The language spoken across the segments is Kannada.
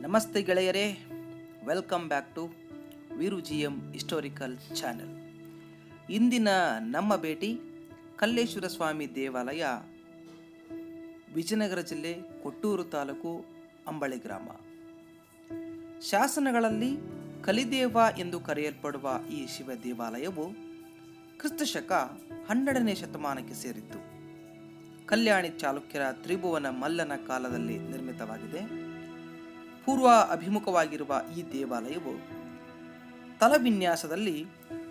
ನಮಸ್ತೆ ಗೆಳೆಯರೇ, welcome back to Veeru GM historical channel. ಇಂದಿನ ನಮ್ಮ ಭೇಟಿ ಕಲ್ಲೇಶ್ವರ ಸ್ವಾಮಿ ದೇವಾಲಯ, ವಿಜಯನಗರ ಜಿಲ್ಲೆ, ಕೊಟ್ಟೂರು ತಾಲೂಕು, ಅಂಬಳಿ ಗ್ರಾಮ. ಶಾಸನಗಳಲ್ಲಿ ಕಲಿದೇವ ಎಂದು ಕರೆಯಲ್ಪಡುವ ಈ ಶಿವ ದೇವಾಲಯವು ಕ್ರಿಸ್ತಶಕ 12ನೇ ಶತಮಾನಕ್ಕೆ ಸೇರಿತ್ತು. ಕಲ್ಯಾಣಿ ಚಾಲುಕ್ಯರ ತ್ರಿಭುವನ ಮಲ್ಲನ ಕಾಲದಲ್ಲಿ ನಿರ್ಮಿತವಾಗಿದೆ. ಪೂರ್ವ ಅಭಿಮುಖವಾಗಿರುವ ಈ ದೇವಾಲಯವು ತಲವಿನ್ಯಾಸದಲ್ಲಿ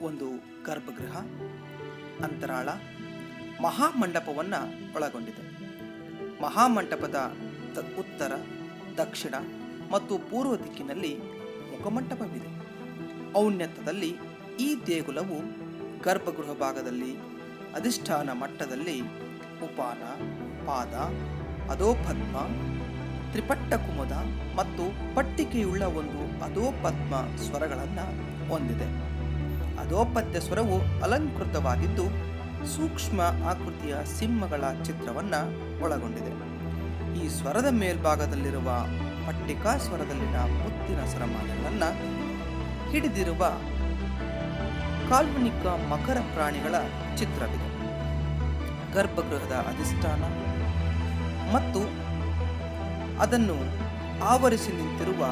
ಒಂದು ಗರ್ಭಗೃಹ, ಅಂತರಾಳ, ಮಹಾಮಂಟಪವನ್ನು ಒಳಗೊಂಡಿದೆ. ಮಹಾಮಂಟಪದ ಉತ್ತರ, ದಕ್ಷಿಣ ಮತ್ತು ಪೂರ್ವ ದಿಕ್ಕಿನಲ್ಲಿ ಮುಖಮಂಟಪವಿದೆ. ಔನ್ನತ್ಯದಲ್ಲಿ ಈ ದೇಗುಲವು ಗರ್ಭಗೃಹ ಭಾಗದಲ್ಲಿ ಅಧಿಷ್ಠಾನ ಮಟ್ಟದಲ್ಲಿ ಉಪಾನ, ಪಾದ, ಅಧೋಪದ್ಮ, ತ್ರಿಪಟ್ಟ ಕುಮುದ ಮತ್ತು ಪಟ್ಟಿಕೆಯುಳ್ಳ ಒಂದು ಅಧೋಪದ್ಮ ಸ್ವರಗಳನ್ನು ಹೊಂದಿದೆ. ಅಧೋಪದ್ಯ ಸ್ವರವು ಅಲಂಕೃತವಾಗಿದ್ದು ಸೂಕ್ಷ್ಮ ಆಕೃತಿಯ ಸಿಂಹಗಳ ಚಿತ್ರವನ್ನು ಒಳಗೊಂಡಿದೆ. ಈ ಸ್ವರದ ಮೇಲ್ಭಾಗದಲ್ಲಿರುವ ಪಟ್ಟಿಕಾ ಸ್ವರದಲ್ಲಿನ ಮುತ್ತಿನ ಸರಮಾಲೆಗಳನ್ನು ಹಿಡಿದಿರುವ ಕಾಲ್ಪನಿಕ ಮಕರ ಪ್ರಾಣಿಗಳ ಚಿತ್ರವಿದೆ. ಗರ್ಭಗೃಹದ ಅಧಿಷ್ಠಾನ ಮತ್ತು ಅದನ್ನು ಆವರಿಸಿ ನಿಂತಿರುವ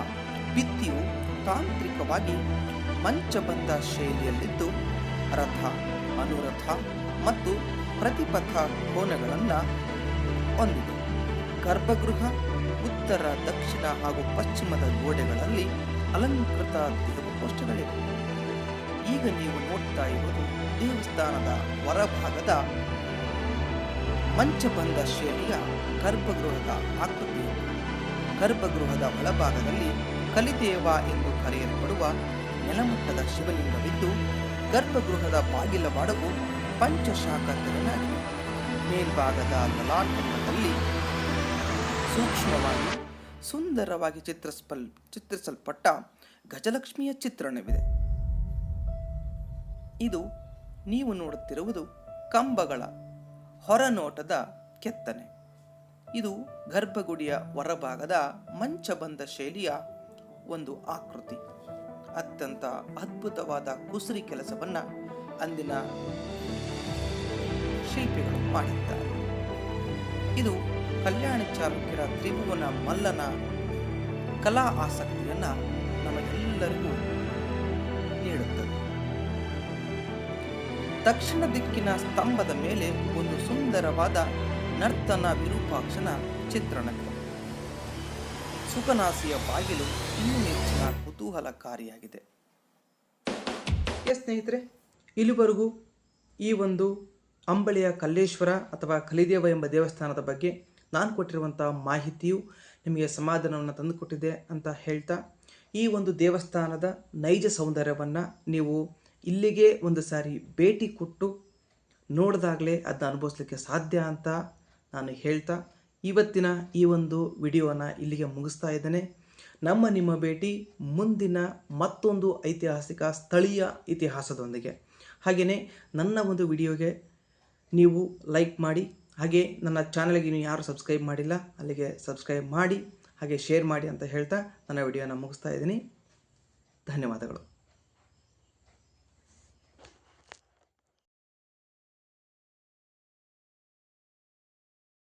ಭಿತ್ತಿಯು ತಾಂತ್ರಿಕವಾಗಿ ಮಂಚಬಂಧ ಶೈಲಿಯಲ್ಲಿದ್ದು ರಥ, ಅನುರಥ ಮತ್ತು ಪ್ರತಿಪಥ ಕೋನಗಳನ್ನು ಹೊಂದಿದೆ. ಗರ್ಭಗೃಹ ಉತ್ತರ, ದಕ್ಷಿಣ ಹಾಗೂ ಪಶ್ಚಿಮದ ಗೋಡೆಗಳಲ್ಲಿ ಅಲಂಕೃತ ದೇವಕೋಷ್ಠಗಳಿವೆ. ಈಗ ನೀವು ನೋಡ್ತಾ ಇರುವುದು ದೇವಸ್ಥಾನದ ಹೊರಭಾಗದ ಮಂಚಬಂಧ ಶೈಲಿಯ ಗರ್ಭಗೃಹದ ಆಕೃತಿ. ಗರ್ಭಗೃಹದ ಒಳಭಾಗದಲ್ಲಿ ಕಲಿದೇವ ಎಂದು ಕರೆಯಲ್ಪಡುವ ನೆಲಮಟ್ಟದ ಶಿವಲಿಂಗವಿದ್ದು, ಗರ್ಭಗೃಹದ ಬಾಗಿಲ ಬಾಡವು ಪಂಚಶಾಖ ತೆರನಾಗಿದೆ. ಮೇಲ್ಭಾಗದ ಲಲಾಟದಲ್ಲಿ ಸೂಕ್ಷ್ಮವಾಗಿ ಸುಂದರವಾಗಿ ಚಿತ್ರಿಸಲ್ಪಟ್ಟ ಗಜಲಕ್ಷ್ಮಿಯ ಚಿತ್ರಣವಿದೆ. ಇದು ನೀವು ನೋಡುತ್ತಿರುವುದು ಕಂಬಗಳ ಹೊರನೋಟದ ಕೆತ್ತನೆ. ಇದು ಗರ್ಭಗುಡಿಯ ಹೊರಭಾಗದ ಮಂಚಬಂಧ ಶೈಲಿಯ ಒಂದು ಆಕೃತಿ. ಅತ್ಯಂತ ಅದ್ಭುತವಾದ ಕುಸುರಿ ಕೆಲಸವನ್ನು ಅಂದಿನ ಶಿಲ್ಪಿಗಳು ಮಾಡಿದ್ದಾರೆ. ಇದು ಕಲ್ಯಾಣಿ ಚಾಲುಕ್ಯರ ತ್ರಿಭುವನ ಮಲ್ಲನ ಕಲಾ ಆಸಕ್ತಿಯನ್ನು ನಮಗೆಲ್ಲರಿಗೂ ನೀಡುತ್ತದೆ. ದಕ್ಷಿಣ ದಿಕ್ಕಿನ ಸ್ತಂಭದ ಮೇಲೆ ಒಂದು ಸುಂದರವಾದ ನರ್ತನ ವಿರೂಪಾಕ್ಷನ ಚಿತ್ರಣವಿದೆ. ಸುಖನಾಸಿಯ ಬಾಗಿಲು ಇನ್ನೂ ಹೆಚ್ಚಿನ ಕುತೂಹಲಕಾರಿಯಾಗಿದೆ. ಸ್ನೇಹಿತರೆ, ಇಲ್ಲಿವರೆಗೂ ಈ ಒಂದು ಅಂಬಳಿಯ ಕಲ್ಲೇಶ್ವರ ಅಥವಾ ಕಲಿದೇವ ಎಂಬ ದೇವಸ್ಥಾನದ ಬಗ್ಗೆ ನಾನು ಕೊಟ್ಟಿರುವಂಥ ಮಾಹಿತಿಯು ನಿಮಗೆ ಸಮಾಧಾನವನ್ನು ತಂದುಕೊಟ್ಟಿದೆ ಅಂತ ಹೇಳ್ತಾ, ಈ ಒಂದು ದೇವಸ್ಥಾನದ ನೈಜ ಸೌಂದರ್ಯವನ್ನು ನೀವು ಇಲ್ಲಿಗೆ ಒಂದು ಸಾರಿ ಭೇಟಿ ಕೊಟ್ಟು ನೋಡಿದಾಗಲೇ ಅದನ್ನ ಅನುಭವಿಸ್ಲಿಕ್ಕೆ ಸಾಧ್ಯ ಅಂತ ನಾನು ಹೇಳ್ತಾ ಇವತ್ತಿನ ಈ ಒಂದು ವಿಡಿಯೋನ ಇಲ್ಲಿಗೆ ಮುಗಿಸ್ತಾ ಇದ್ದೇನೆ. ನಿಮ್ಮ ಭೇಟಿ ಮುಂದಿನ ಮತ್ತೊಂದು ಐತಿಹಾಸಿಕ ಸ್ಥಳೀಯ ಇತಿಹಾಸದೊಂದಿಗೆ. ಹಾಗೆಯೇ ನನ್ನ ಒಂದು ವಿಡಿಯೋಗೆ ನೀವು ಲೈಕ್ ಮಾಡಿ, ಹಾಗೆ ನನ್ನ ಚಾನಲ್ಗೆ ನೀವು ಯಾರು ಸಬ್ಸ್ಕ್ರೈಬ್ ಮಾಡಿಲ್ಲ ಅಲ್ಲಿಗೆ ಸಬ್ಸ್ಕ್ರೈಬ್ ಮಾಡಿ, ಹಾಗೆ ಶೇರ್ ಮಾಡಿ ಅಂತ ಹೇಳ್ತಾ ನನ್ನ ವಿಡಿಯೋನ ಮುಗಿಸ್ತಾ ಇದ್ದೀನಿ. ಧನ್ಯವಾದಗಳು.